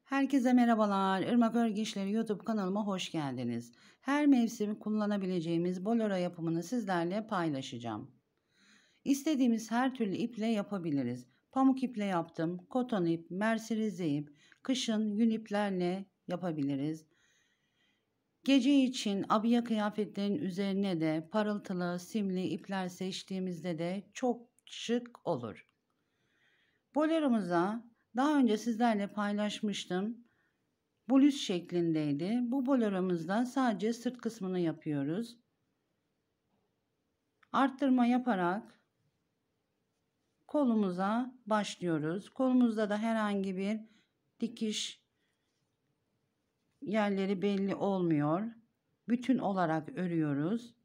Herkese merhabalar. Irmak Örgü İşleri YouTube kanalıma hoş geldiniz. Her mevsim kullanabileceğimiz bolero yapımını sizlerle paylaşacağım. İstediğimiz her türlü iple yapabiliriz. Pamuk iple yaptım, koton ip, merserize ip, kışın yün iplerle yapabiliriz. Gece için abiye kıyafetlerin üzerine de parıltılı, simli ipler seçtiğimizde de çok şık olur. Boleromuza daha önce sizlerle paylaşmıştım. Bluz şeklindeydi. Bu boleromuzda sadece sırt kısmını yapıyoruz. Arttırma yaparak kolumuza başlıyoruz. Kolumuzda da herhangi bir dikiş yerleri belli olmuyor. Bütün olarak örüyoruz.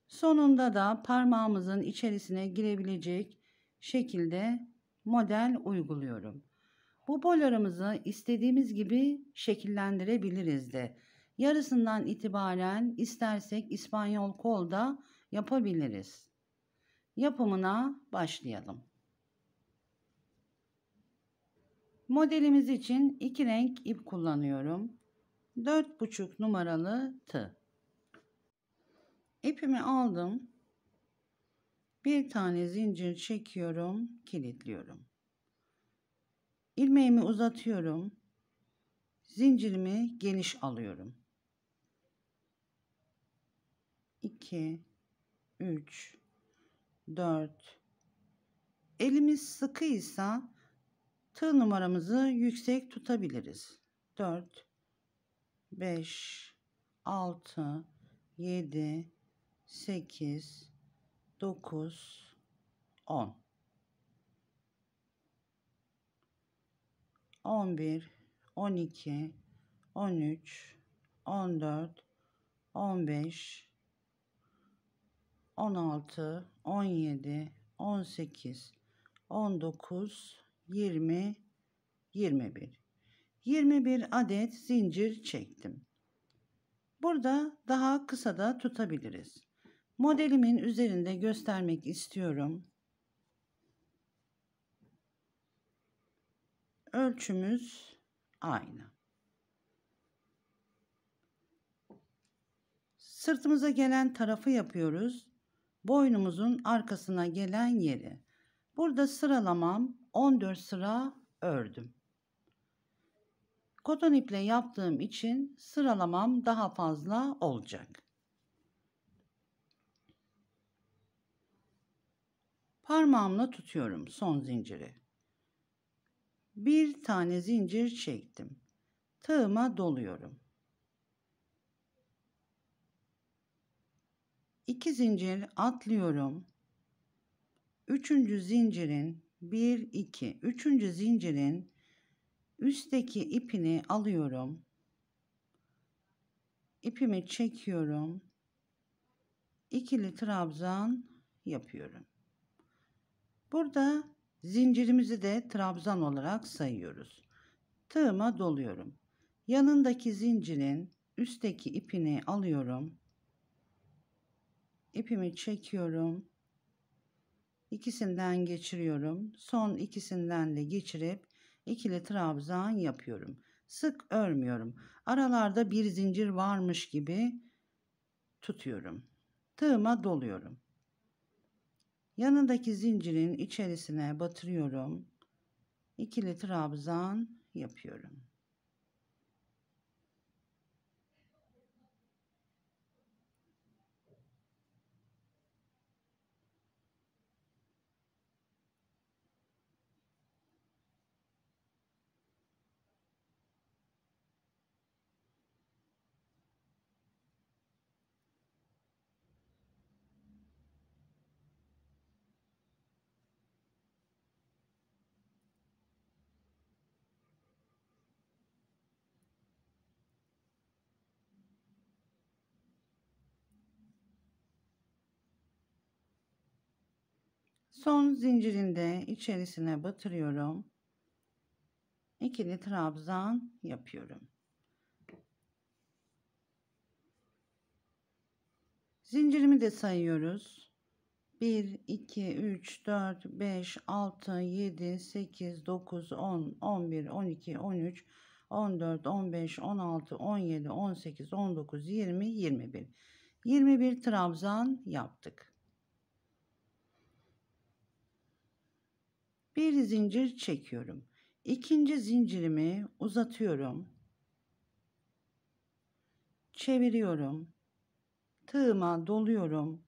Sonunda da parmağımızın içerisine girebilecek şekilde model uyguluyorum. Bu boylarımızı istediğimiz gibi şekillendirebiliriz de. Yarısından itibaren istersek İspanyol kol da yapabiliriz. Yapımına başlayalım. Modelimiz için iki renk ip kullanıyorum. 4,5 numaralı tığ. İpimi aldım. Bir tane zincir çekiyorum, kilitliyorum. İlmeğimi uzatıyorum. Zincirimi geniş alıyorum. 2, 3, 4. Elimiz sıkıysa tığ numaramızı yüksek tutabiliriz. 4, 5, 6, 7, 8, 9, 10. 11, 12, 13, 14, 15, 16, 17, 18, 19, 20, 21. 21 adet zincir çektim. Burada daha kısa da tutabiliriz. Modelimin üzerinde göstermek istiyorum. Ölçümüz aynı. Sırtımıza gelen tarafı yapıyoruz. Boynumuzun arkasına gelen yeri. Burada sıralamam 14 sıra ördüm. Koton iple yaptığım için sıralamam daha fazla olacak. Parmağımla tutuyorum son zinciri. Bir tane zincir çektim. Tığıma doluyorum. 2 zincir atlıyorum. 3. zincirin 1 2 3. zincirin üstteki ipini alıyorum. İpimi çekiyorum. İkili trabzan yapıyorum. Burada zincirimizi de trabzan olarak sayıyoruz. Tığıma doluyorum. Yanındaki zincirin üstteki ipini alıyorum. İpimi çekiyorum. İkisinden geçiriyorum. Son ikisinden de geçirip ikili trabzan yapıyorum. Sık örmüyorum. Aralarda bir zincir varmış gibi tutuyorum. Tığıma doluyorum. Yanındaki zincirin içerisine batırıyorum. İkili trabzan yapıyorum. Son zincirinde içerisine batırıyorum. İkili trabzan yapıyorum. Zincirimi de sayıyoruz. 1, 2, 3, 4, 5, 6, 7, 8, 9, 10, 11, 12, 13, 14, 15, 16, 17, 18, 19, 20, 21. 21 trabzan yaptık. Bir zincir çekiyorum. İkinci zincirimi uzatıyorum. Çeviriyorum. Tığıma doluyorum.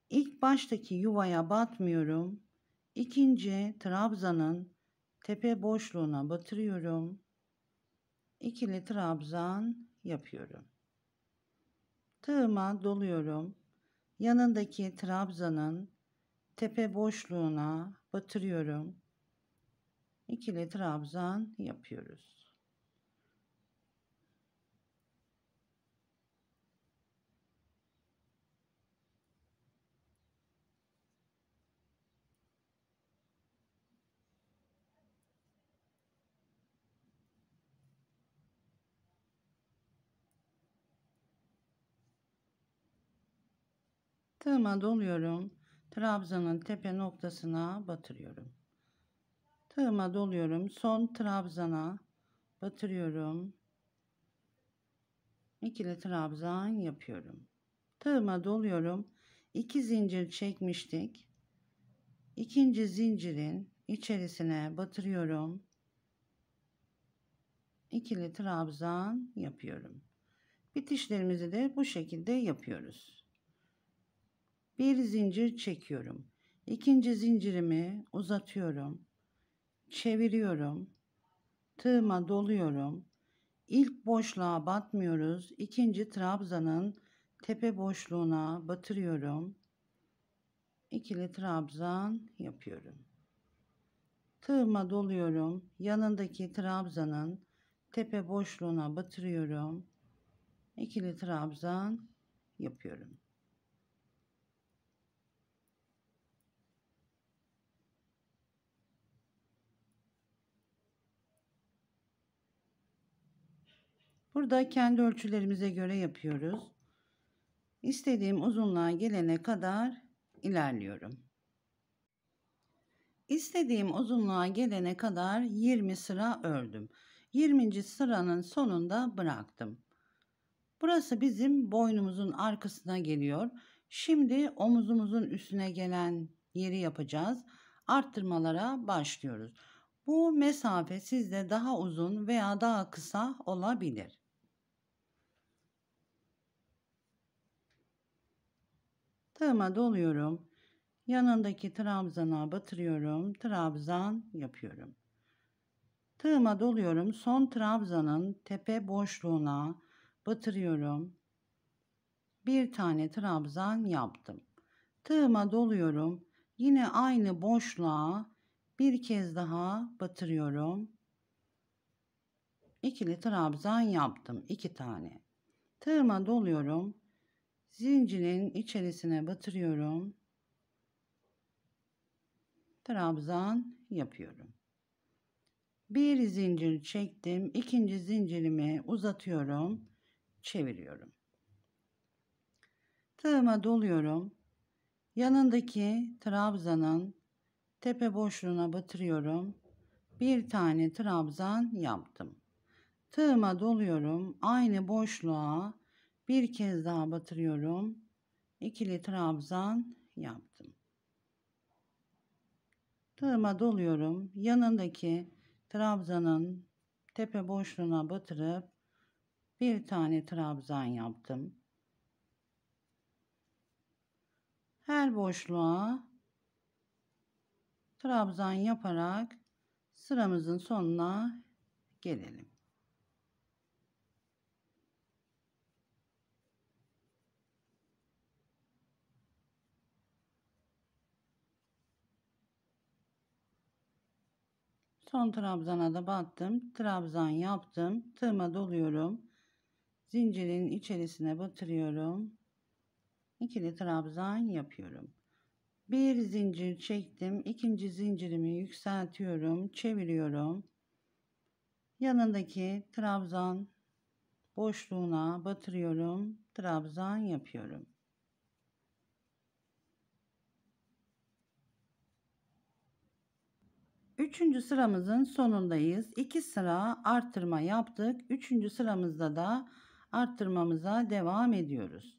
İlk baştaki yuvaya batmıyorum. İkinci trabzanın tepe boşluğuna batırıyorum. İkili trabzan yapıyorum. Tığıma doluyorum. Yanındaki trabzanın tepe boşluğuna batırıyorum. İkili trabzan yapıyoruz. Tığıma doluyorum. Trabzanın tepe noktasına batırıyorum. Tığıma doluyorum. Son trabzana batırıyorum. İkili trabzan yapıyorum. Tığıma doluyorum. 2 zincir çekmiştik. İkinci zincirin içerisine batırıyorum. İkili trabzan yapıyorum. Bitişlerimizi de bu şekilde yapıyoruz. Bir zincir çekiyorum. İkinci zincirimi uzatıyorum. Çeviriyorum. Tığıma doluyorum. İlk boşluğa batmıyoruz. İkinci trabzanın tepe boşluğuna batırıyorum. İkili trabzan yapıyorum. Tığıma doluyorum. Yanındaki trabzanın tepe boşluğuna batırıyorum. İkili trabzan yapıyorum. Burada kendi ölçülerimize göre yapıyoruz. İstediğim uzunluğa gelene kadar ilerliyorum. İstediğim uzunluğa gelene kadar 20 sıra ördüm. 20. sıranın sonunda bıraktım. Burası bizim boynumuzun arkasına geliyor. Şimdi omuzumuzun üstüne gelen yeri yapacağız. Arttırmalara başlıyoruz. Bu mesafe sizde daha uzun veya daha kısa olabilir. Tığıma doluyorum. Yanındaki trabzana batırıyorum. Trabzan yapıyorum. Tığıma doluyorum. Son trabzanın tepe boşluğuna batırıyorum. Bir tane trabzan yaptım. Tığıma doluyorum. Yine aynı boşluğa bir kez daha batırıyorum. İkili trabzan yaptım. 2 tane. Tığıma doluyorum. Zincirin içerisine batırıyorum. Trabzan yapıyorum. Bir zincir çektim. İkinci zincirimi uzatıyorum. Çeviriyorum. Tığıma doluyorum. Yanındaki trabzanın tepe boşluğuna batırıyorum. Bir tane trabzan yaptım. Tığıma doluyorum. Aynı boşluğa bir kez daha batırıyorum. İkili trabzan yaptım. Tığıma doluyorum. Yanındaki trabzanın tepe boşluğuna batırıp bir tane trabzan yaptım. Her boşluğa trabzan yaparak sıramızın sonuna gelelim. Son trabzana da battım. Trabzan yaptım. Tığıma doluyorum. Zincirin içerisine batırıyorum. İkili trabzan yapıyorum. Bir zincir çektim. İkinci zincirimi yükseltiyorum. Çeviriyorum. Yanındaki trabzan boşluğuna batırıyorum. Trabzan yapıyorum. Üçüncü sıramızın sonundayız. 2 sıra arttırma yaptık. Üçüncü sıramızda da arttırmamıza devam ediyoruz.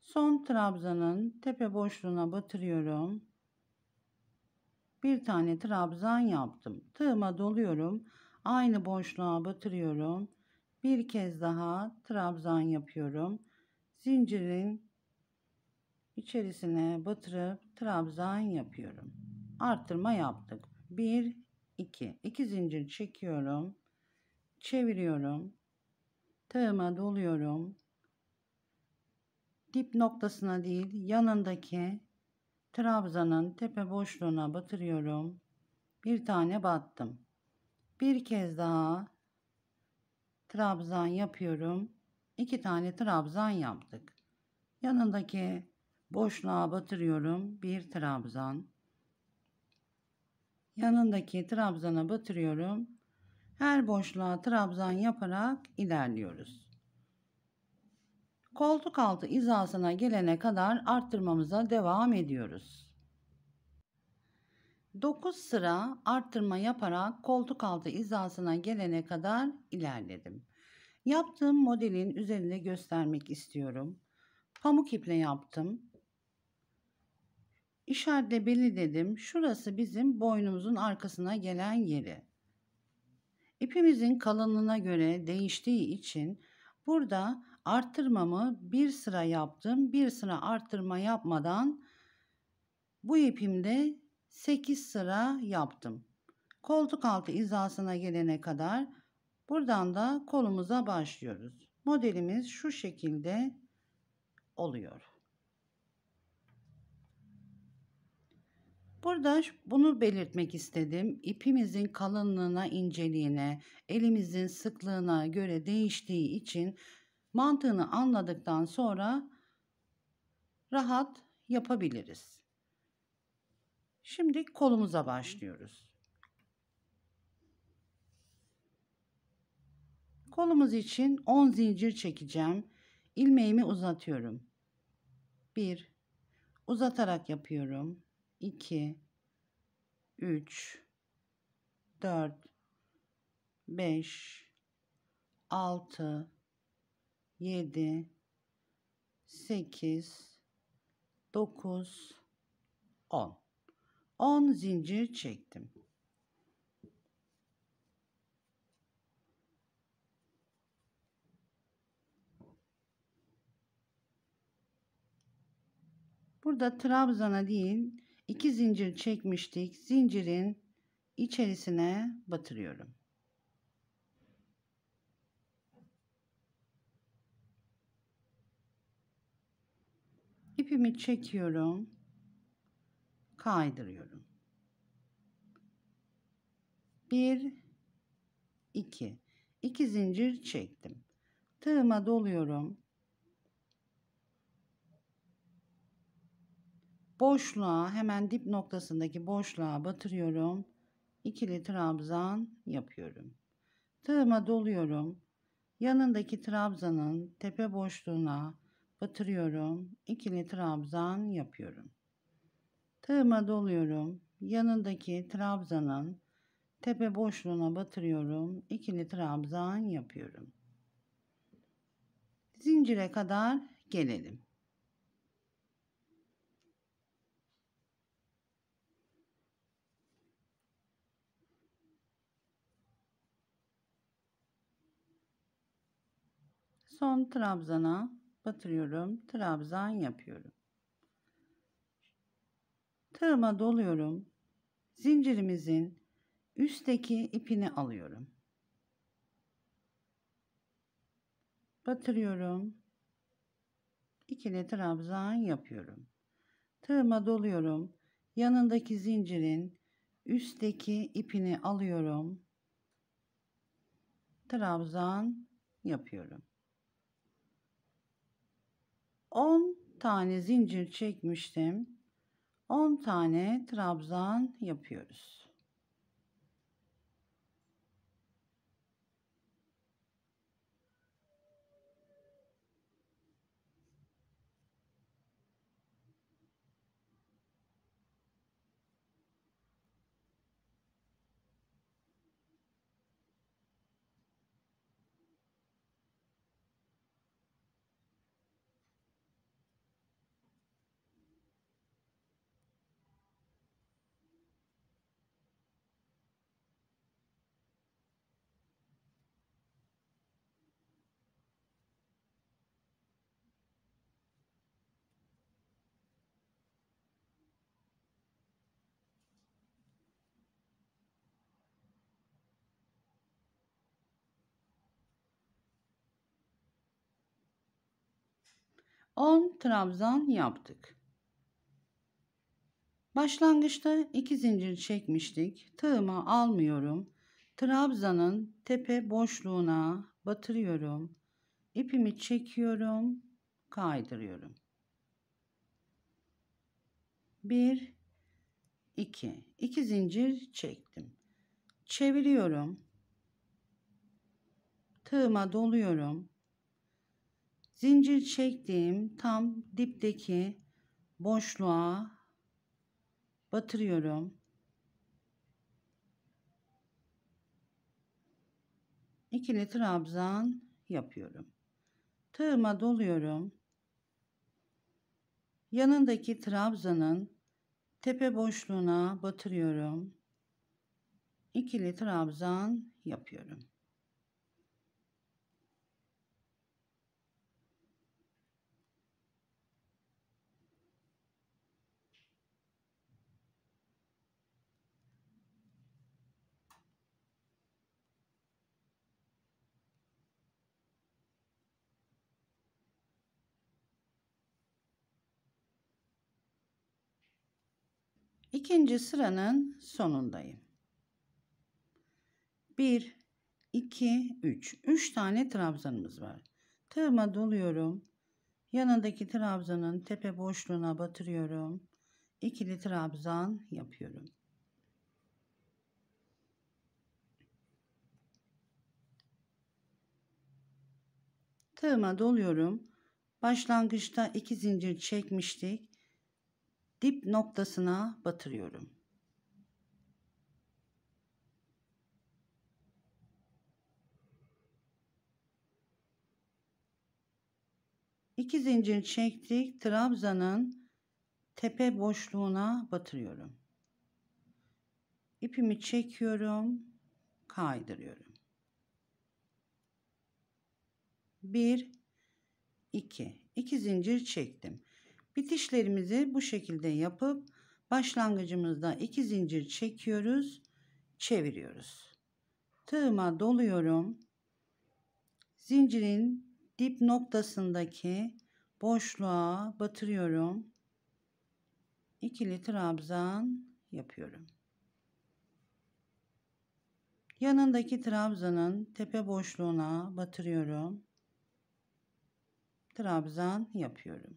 Son trabzanın tepe boşluğuna batırıyorum. Bir tane trabzan yaptım. Tığıma doluyorum. Aynı boşluğa batırıyorum. Bir kez daha trabzan yapıyorum. Zincirin içerisine batırıp trabzan yapıyorum. Arttırma yaptık. 1 2 2 zincir çekiyorum. Çeviriyorum. Tığıma doluyorum. Dip noktasına değil, yanındaki trabzanın tepe boşluğuna batırıyorum. Bir tane battım. Bir kez daha trabzan yapıyorum. 2 tane trabzan yaptık. Yanındaki boşluğa batırıyorum. Bir trabzan. Yanındaki trabzana batırıyorum. Her boşluğa trabzan yaparak ilerliyoruz. Koltuk altı hizasına gelene kadar arttırmamıza devam ediyoruz. 9 sıra arttırma yaparak koltuk altı hizasına gelene kadar ilerledim. Yaptığım modelin üzerinde göstermek istiyorum. Pamuk iple yaptım. İşaretle belirledim. Şurası bizim boynumuzun arkasına gelen yeri. İpimizin kalınlığına göre değiştiği için burada arttırmamı bir sıra yaptım. Bir sıra arttırma yapmadan bu ipimde 8 sıra yaptım. Koltuk altı hizasına gelene kadar buradan da kolumuza başlıyoruz. Modelimiz şu şekilde oluyor. Burada bunu belirtmek istedim. İpimizin kalınlığına, inceliğine, elimizin sıklığına göre değiştiği için mantığını anladıktan sonra rahat yapabiliriz. Şimdi kolumuza başlıyoruz. Kolumuz için 10 zincir çekeceğim. İlmeğimi uzatıyorum. 1 uzatarak yapıyorum. 2 3 4 5 6 7 8 9 10 10 zincir çektim. Burada trabzana değil 2 zincir çekmiştik. Zincirin içerisine batırıyorum. İpimi çekiyorum. Kaydırıyorum. 1 2 2 zincir çektim. Tığıma doluyorum. Boşluğa, hemen dip noktasındaki boşluğa batırıyorum. İkili trabzan yapıyorum. Tığıma doluyorum. Yanındaki trabzanın tepe boşluğuna batırıyorum. İkili trabzan yapıyorum. Tığıma doluyorum. Yanındaki trabzanın tepe boşluğuna batırıyorum. İkili trabzan yapıyorum. Zincire kadar gelelim. Son trabzana batırıyorum. Trabzan yapıyorum. Tığıma doluyorum. Zincirimizin üstteki ipini alıyorum. Batırıyorum. İkili trabzan yapıyorum. Tığıma doluyorum. Yanındaki zincirin üstteki ipini alıyorum. Trabzan yapıyorum. 10 tane zincir çekmiştim. 10 tane trabzan yapıyoruz. 10 trabzan yaptık. Başlangıçta 2 zincir çekmiştik. Tığımı almıyorum. Trabzanın tepe boşluğuna batırıyorum. İpimi çekiyorum, kaydırıyorum. 1 2 zincir çektim. Çeviriyorum. Tığıma doluyorum. Zincir çektiğim tam dipteki boşluğa batırıyorum. İkili trabzan yapıyorum. Tığıma doluyorum. Yanındaki trabzanın tepe boşluğuna batırıyorum. İkili trabzan yapıyorum. İkinci sıranın sonundayım. 1 2 3. 3 tane trabzanımız var. Tığıma doluyorum. Yanındaki trabzanın tepe boşluğuna batırıyorum. İkili trabzan yapıyorum. Tığıma doluyorum. Başlangıçta 2 zincir çekmiştik. Dip noktasına batırıyorum. İki zincir çektik. Trabzanın tepe boşluğuna batırıyorum. İpimi çekiyorum, kaydırıyorum. 1 2 zincir çektim. Bitişlerimizi bu şekilde yapıp başlangıcımızda 2 zincir çekiyoruz, çeviriyoruz. Tığıma doluyorum. Zincirin dip noktasındaki boşluğa batırıyorum. İkili trabzan yapıyorum. Yanındaki trabzanın tepe boşluğuna batırıyorum. Trabzan yapıyorum.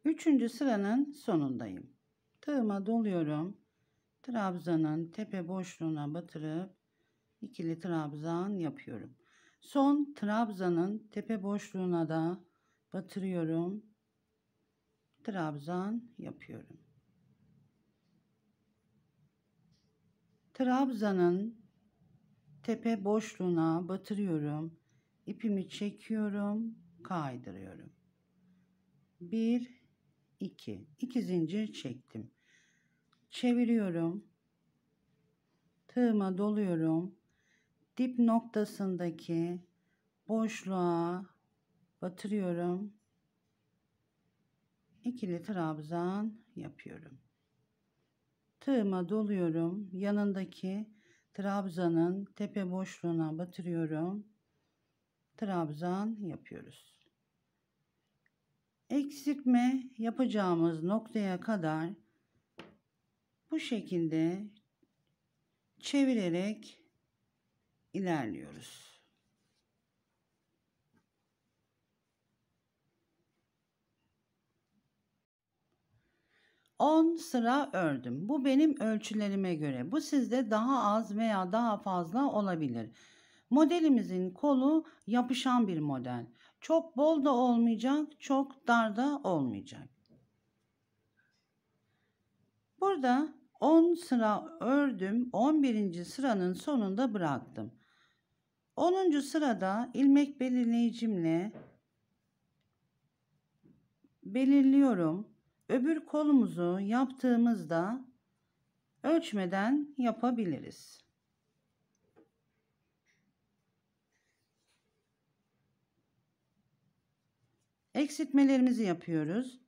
Üçüncü sıranın sonundayım. Tığıma doluyorum. Trabzanın tepe boşluğuna batırıp ikili trabzan yapıyorum. Son trabzanın tepe boşluğuna da batırıyorum. Trabzan yapıyorum. Trabzanın tepe boşluğuna batırıyorum. İpimi çekiyorum, kaydırıyorum. 1 2 zincir çektim. Çeviriyorum. Tığıma doluyorum. Dip noktasındaki boşluğa batırıyorum. İkili trabzan yapıyorum. Tığıma doluyorum. Yanındaki trabzanın tepe boşluğuna batırıyorum. Trabzan yapıyoruz. Eksiltme yapacağımız noktaya kadar bu şekilde çevirerek ilerliyoruz. On sıra ördüm. Bu benim ölçülerime göre. Bu sizde daha az veya daha fazla olabilir. Modelimizin kolu yapışan bir model. Çok bol da olmayacak, çok dar da olmayacak. Burada 10 sıra ördüm. 11. sıranın sonunda bıraktım. 10. sırada ilmek belirleyicimle belirliyorum. Öbür kolumuzu yaptığımızda ölçmeden yapabiliriz. Eksiltmelerimizi yapıyoruz.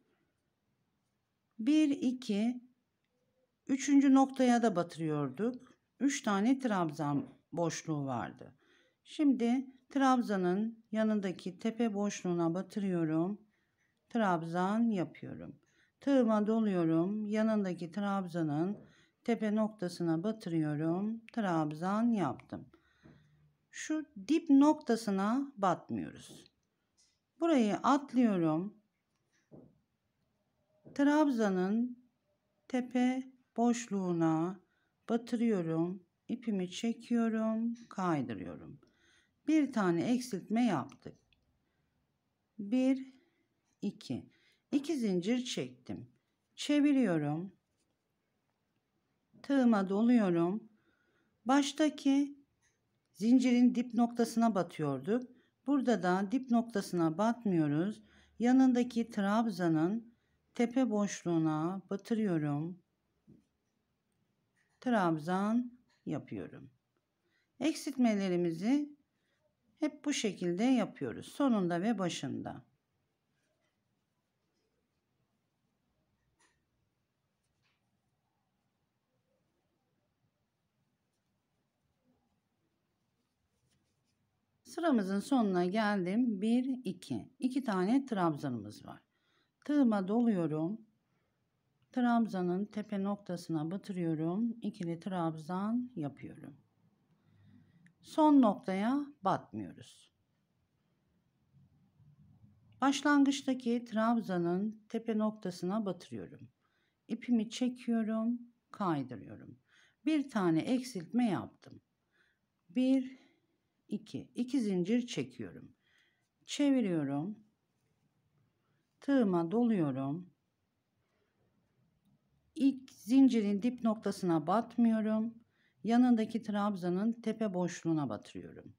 1, 2, 3. noktaya da batırıyorduk. 3 tane trabzan boşluğu vardı. Şimdi trabzanın yanındaki tepe boşluğuna batırıyorum. Trabzan yapıyorum. Tığıma doluyorum. Yanındaki trabzanın tepe noktasına batırıyorum. Trabzan yaptım. Şu dip noktasına batmıyoruz. Burayı atlıyorum. Trabzanın tepe boşluğuna batırıyorum. İpimi çekiyorum, kaydırıyorum. Bir tane eksiltme yaptık. 1, 2. 2 zincir çektim. Çeviriyorum. Tığıma doluyorum. Baştaki zincirin dip noktasına batıyorduk. Burada da dip noktasına batmıyoruz. Yanındaki trabzanın tepe boşluğuna batırıyorum. Trabzan yapıyorum. Eksiltmelerimizi hep bu şekilde yapıyoruz. Sonunda ve başında. Sıramızın sonuna geldim. 1, 2. 2 tane trabzanımız var. Tığıma doluyorum. Trabzanın tepe noktasına batırıyorum. İkili trabzan yapıyorum. Son noktaya batmıyoruz. Başlangıçtaki trabzanın tepe noktasına batırıyorum. İpimi çekiyorum, kaydırıyorum. Bir tane eksiltme yaptım. 1, 2. 2 zincir çekiyorum. Çeviriyorum. Tığıma doluyorum. İlk zincirin dip noktasına batmıyorum. Yanındaki trabzanın tepe boşluğuna batırıyorum.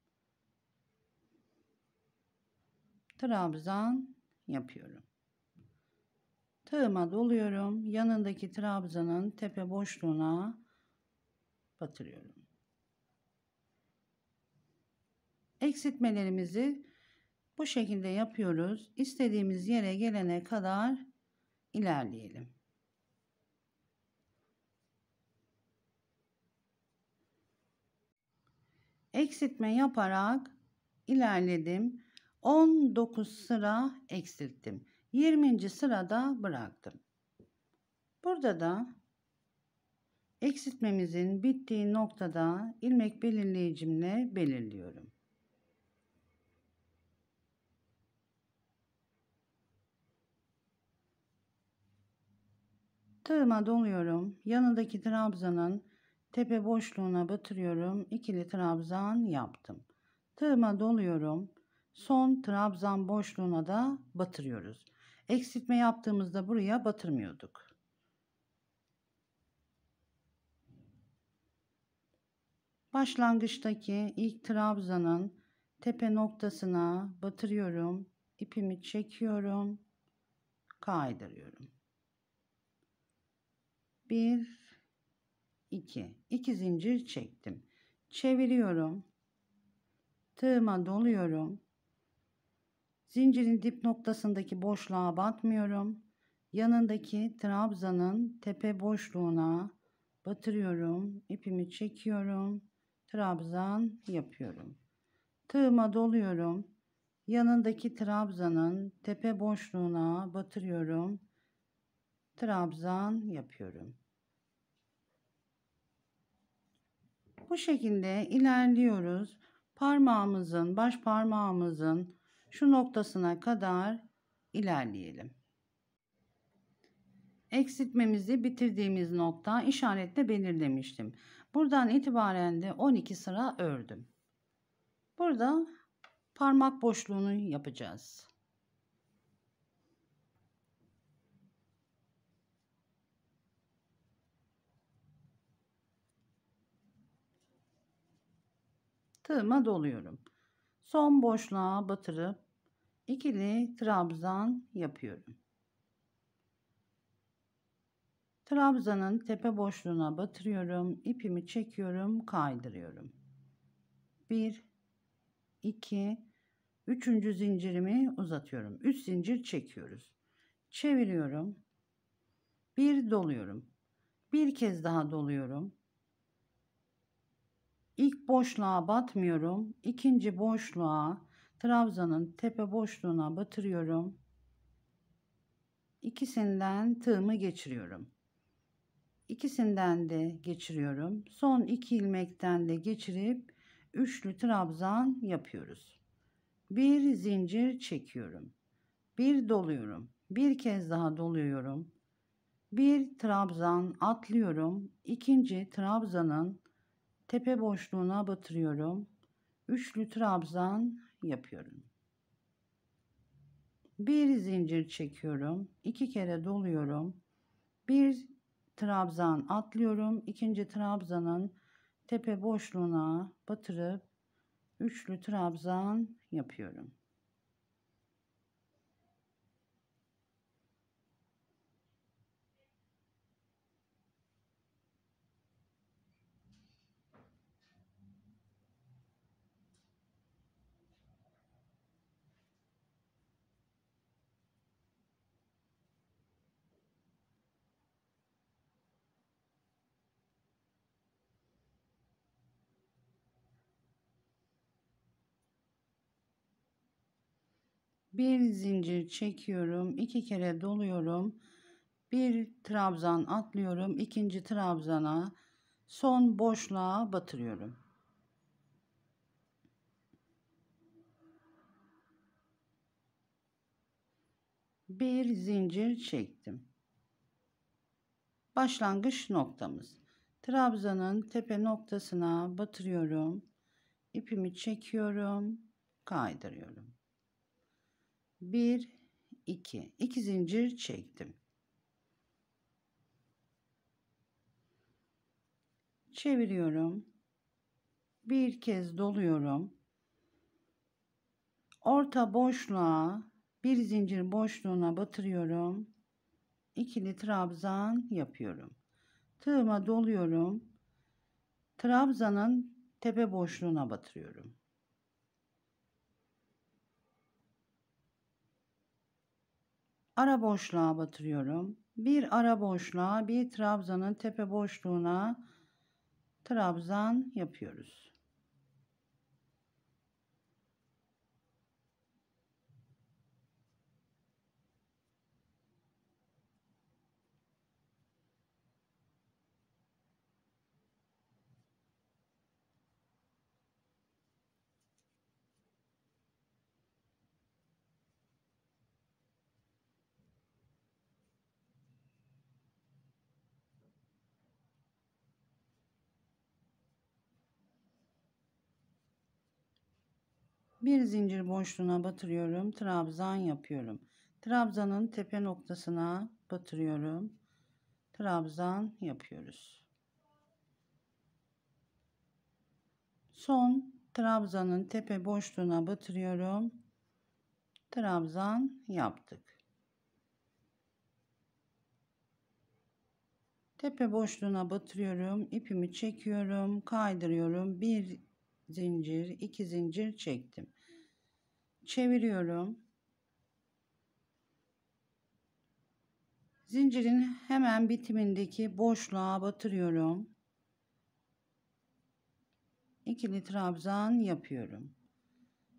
Trabzan yapıyorum. Tığıma doluyorum. Yanındaki trabzanın tepe boşluğuna batırıyorum. Eksiltmelerimizi bu şekilde yapıyoruz. İstediğimiz yere gelene kadar ilerleyelim. Eksiltme yaparak ilerledim. 19 sıra eksilttim. 20. sırada bıraktım. Burada da eksiltmemizin bittiği noktada ilmek belirleyicimle belirliyorum. Tığıma doluyorum. Yanındaki trabzanın tepe boşluğuna batırıyorum. İkili trabzan yaptım. Tığıma doluyorum. Son trabzan boşluğuna da batırıyoruz. Eksiltme yaptığımızda buraya batırmıyorduk. Başlangıçtaki ilk trabzanın tepe noktasına batırıyorum. İpimi çekiyorum. Kaydırıyorum. 1, 2. 2 zincir çektim. Çeviriyorum. Tığıma doluyorum. Zincirin dip noktasındaki boşluğa batmıyorum. Yanındaki trabzanın tepe boşluğuna batırıyorum. İpimi çekiyorum. Trabzan yapıyorum. Tığıma doluyorum. Yanındaki trabzanın tepe boşluğuna batırıyorum. Trabzan yapıyorum. Bu şekilde ilerliyoruz. Parmağımızın, baş parmağımızın şu noktasına kadar ilerleyelim. Eksiltmemizi bitirdiğimiz nokta işaretle belirlemiştim. Buradan itibaren de 12 sıra ördüm. Burada parmak boşluğunu yapacağız. Tığıma doluyorum. Son boşluğa batırıp ikili trabzan yapıyorum. Trabzanın tepe boşluğuna batırıyorum. İpimi çekiyorum, kaydırıyorum. 1, 2, Üçüncü zincirimi uzatıyorum. 3 zincir çekiyoruz. Çeviriyorum. Bir doluyorum. Bir kez daha doluyorum. İlk boşluğa batmıyorum. İkinci boşluğa trabzanın tepe boşluğuna batırıyorum. İkisinden tığımı geçiriyorum. İkisinden de geçiriyorum. Son 2 ilmekten de geçirip üçlü trabzan yapıyoruz. Bir zincir çekiyorum. Bir doluyorum. Bir kez daha doluyorum. Bir trabzan atlıyorum. İkinci trabzanın tepe boşluğuna batırıyorum. Üçlü trabzan yapıyorum. Bir zincir çekiyorum. 2 kere doluyorum. Bir trabzan atlıyorum. İkinci trabzanın tepe boşluğuna batırıp üçlü trabzan yapıyorum. Bir zincir çekiyorum. 2 kere doluyorum. Bir trabzan atlıyorum. İkinci trabzana son boşluğa batırıyorum. Bir zincir çektim. Başlangıç noktamız. Trabzanın tepe noktasına batırıyorum. İpimi çekiyorum. Kaydırıyorum. 1 2 2 zincir çektim. Çeviriyorum. Bir kez doluyorum. Orta boşluğa bir zincir boşluğuna batırıyorum. İkili trabzan yapıyorum. Tığıma doluyorum. Trabzanın tepe boşluğuna batırıyorum. Ara boşluğa batırıyorum. Bir ara boşluğa bir trabzanın tepe boşluğuna trabzan yapıyoruz. Bir zincir boşluğuna batırıyorum. Trabzan yapıyorum. Trabzanın tepe noktasına batırıyorum. Trabzan yapıyoruz. Son trabzanın tepe boşluğuna batırıyorum. Trabzan yaptık. Tepe boşluğuna batırıyorum. İpimi çekiyorum. Kaydırıyorum. Bir zincir, 2 zincir çektim. Çeviriyorum. Zincirin hemen bitimindeki boşluğa batırıyorum. İkili trabzan yapıyorum.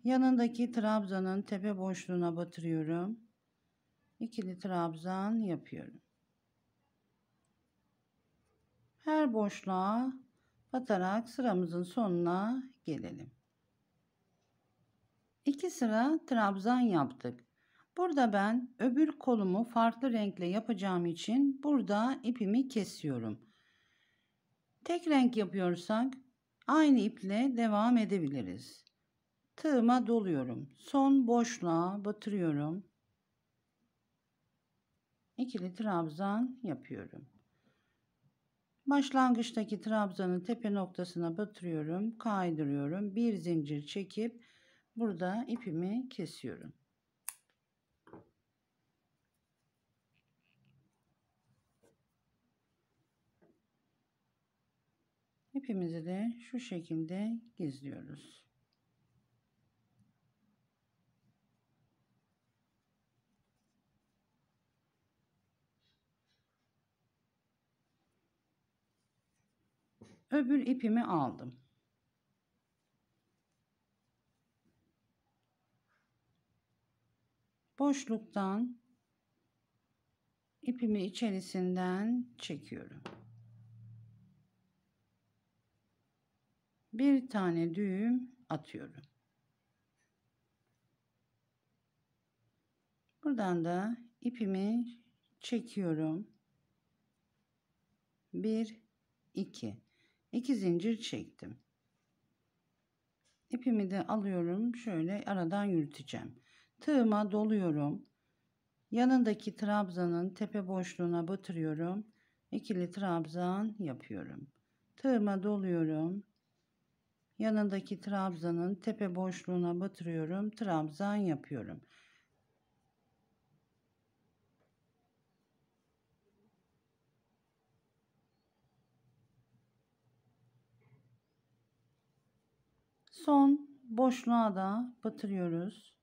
Yanındaki trabzanın tepe boşluğuna batırıyorum. İkili trabzan yapıyorum. Her boşluğa batarak sıramızın sonuna gelelim. 2 sıra trabzan yaptık. Burada ben öbür kolumu farklı renkle yapacağım için burada ipimi kesiyorum. Tek renk yapıyorsak aynı iple devam edebiliriz. Tığıma doluyorum. Son boşluğa batırıyorum. İkili trabzan yapıyorum. Başlangıçtaki trabzanın tepe noktasına batırıyorum, kaydırıyorum. Bir zincir çekip burada ipimi kesiyorum. İpimizi de şu şekilde gizliyoruz. Öbür ipimi aldım. Boşluktan ipimi içerisinden çekiyorum. Bir tane düğüm atıyorum. Buradan da ipimi çekiyorum. 1 2 2 zincir çektim. İpimi de alıyorum. Şöyle aradan yürüteceğim. Tığıma doluyorum. Yanındaki trabzanın tepe boşluğuna batırıyorum. İkili trabzan yapıyorum. Tığıma doluyorum. Yanındaki trabzanın tepe boşluğuna batırıyorum. Trabzan yapıyorum. Son boşluğa da batırıyoruz.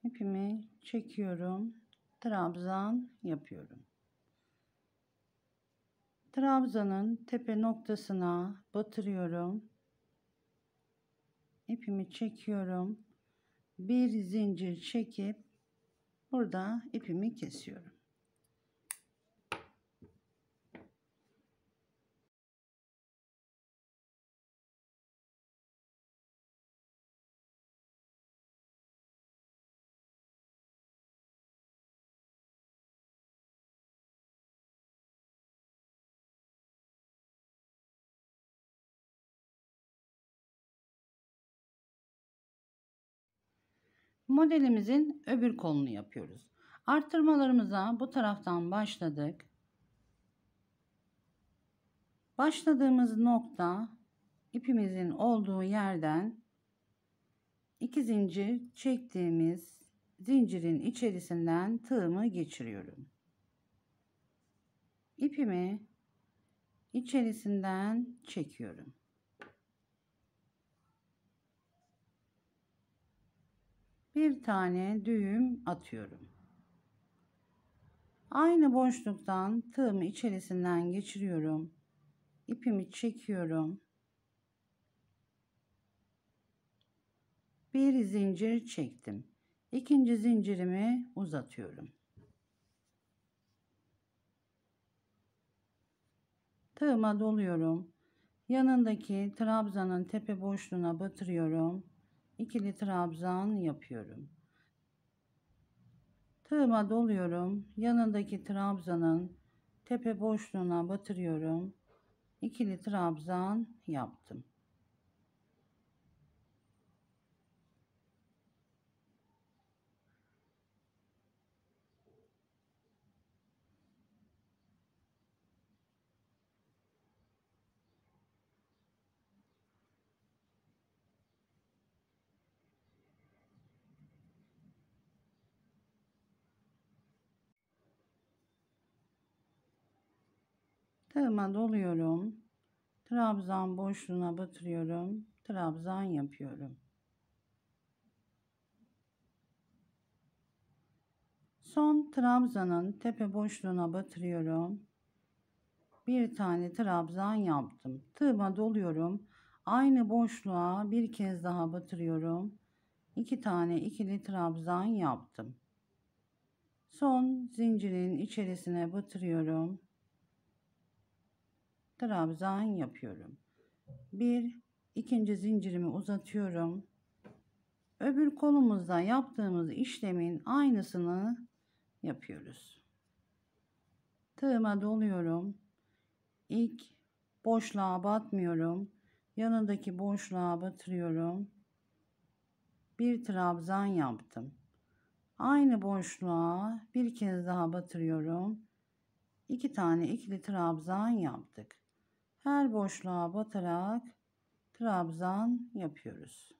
İpimi çekiyorum. Trabzan yapıyorum. Trabzanın tepe noktasına batırıyorum. İpimi çekiyorum. Bir zincir çekip burada ipimi kesiyorum. Modelimizin öbür kolunu yapıyoruz. Arttırmalarımıza bu taraftan başladık. Başladığımız nokta ipimizin olduğu yerden 2 zincir çektiğimiz zincirin içerisinden tığımı geçiriyorum. İpimi içerisinden çekiyorum. Bir tane düğüm atıyorum. Aynı boşluktan tığımı içerisinden geçiriyorum. İpimi çekiyorum. Bir zincir çektim. İkinci zincirimi uzatıyorum. Tığıma doluyorum. Yanındaki trabzanın tepe boşluğuna batırıyorum. İkili trabzan yapıyorum. Tığıma doluyorum. Yanındaki trabzanın tepe boşluğuna batırıyorum. İkili trabzan yaptım. Tığıma doluyorum. Trabzan boşluğuna batırıyorum. Trabzan yapıyorum. Son trabzanın tepe boşluğuna batırıyorum. Bir tane trabzan yaptım. Tığıma doluyorum. Aynı boşluğa bir kez daha batırıyorum. 2 tane ikili trabzan yaptım. Son zincirin içerisine batırıyorum. Trabzan yapıyorum. İkinci zincirimi uzatıyorum. Öbür kolumuzda yaptığımız işlemin aynısını yapıyoruz. Tığıma doluyorum. İlk boşluğa batmıyorum. Yanındaki boşluğa batırıyorum. Bir trabzan yaptım. Aynı boşluğa bir kez daha batırıyorum. 2 tane ikili trabzan yaptık. Her boşluğa batarak trabzan yapıyoruz.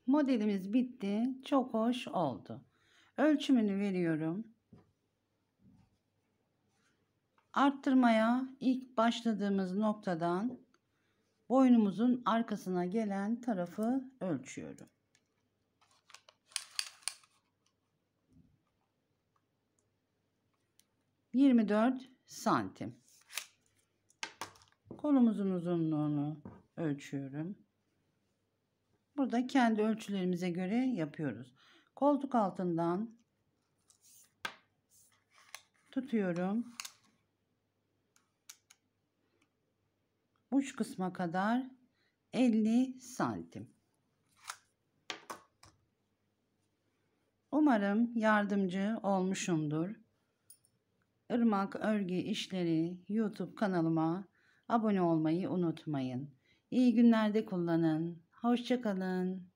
Modelimiz bitti. Çok hoş oldu. Ölçümünü veriyorum. Arttırmaya ilk başladığımız noktadan boynumuzun arkasına gelen tarafı ölçüyorum. ...24 santim. Kolumuzun uzunluğunu ölçüyorum. Burada kendi ölçülerimize göre yapıyoruz. Koltuk altından tutuyorum. Uç kısma kadar 50 santim. Umarım yardımcı olmuşumdur. Irmak Örgü İşleri YouTube kanalıma abone olmayı unutmayın. İyi günlerde kullanın. Hoşça kalın.